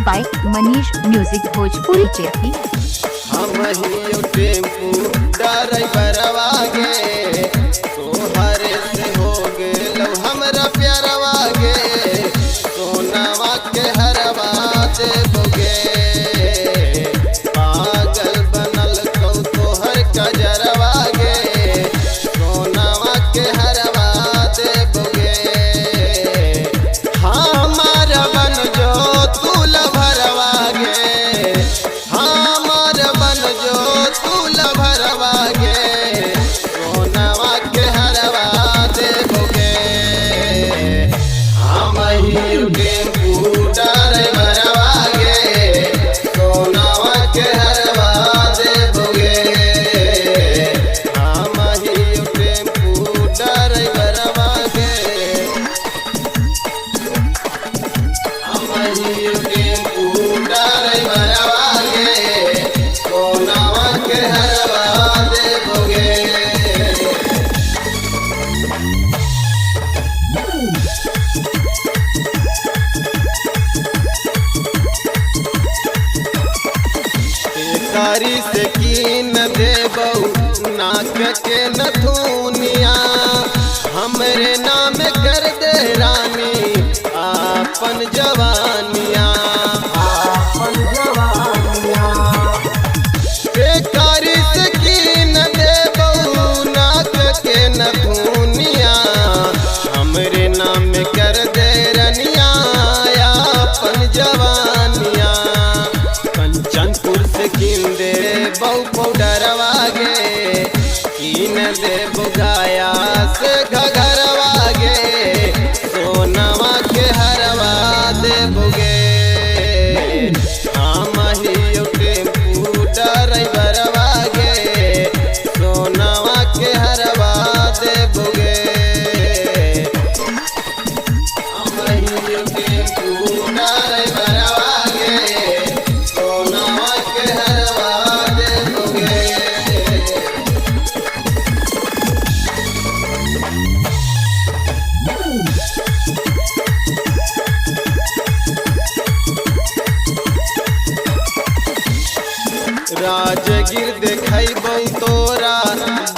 By Manish music Bhojpuri चेती। हम ही टेम्पू ड्राइवरवा गे तोहरे से हो गेलो हमरा प्यारवा गे सोनावा के हरवा देबोगे पागल बनल कौ तोहर कजरवा गे सोनावा के हरवा देबोगे हमार बन जो तू लभरवा गे हमार बन जो तू लभरवा गे सोनावा के हरवा देबोगे हम ही टेम्पू ड्राइवरवा गे सोनावा के हरवा देबोगे हम ही टेम्पू ड्राइवरवा गे हम ही टेम्पू ड्राइवरवा गे सोनावा के हरवा देबोगे कारी से कीन देबौ नाक के नथुनिया हमरे नाम कर दे रानी आपन जवानिया कारी से कीन देबौ नाक के नथुनिया हमरे नाम कर दे रनिया आपन जवानिया कंचनपुर से कीन दे बहु पाउडरवा गे कीन दे बुगाया से घघरवा गे सोनावा के हरवा देबोगे हम ही टेम्पू ड्राइवरवा गे सोनावा के हरवा देबोगे हम ही टेम्पू ड्राइवरवा गे सोनावा के हरवा देबोगे राजगीर देखैबौ तोरा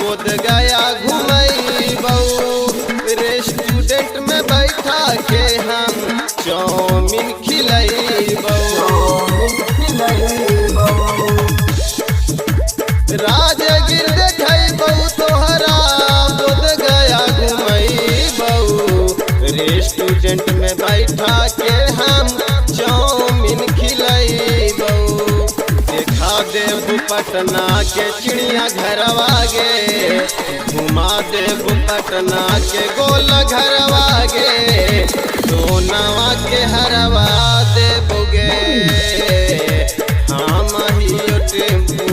बोध गया घुमैबौ रेस्टोरेंट में बैठा के हम चाउमीन खिलैबौ राजगीर देखैबौ तोहरा बोध गया घुमैबौ रेस्टोरेंट में बैठा के हम चाउमीन खिलैबौ देखा देव पटना के चिड़िया घरवा गे घुमा देव पटना के गोल घरवा गे सोनावा के हरवा देबोगे हम ही टेम्पू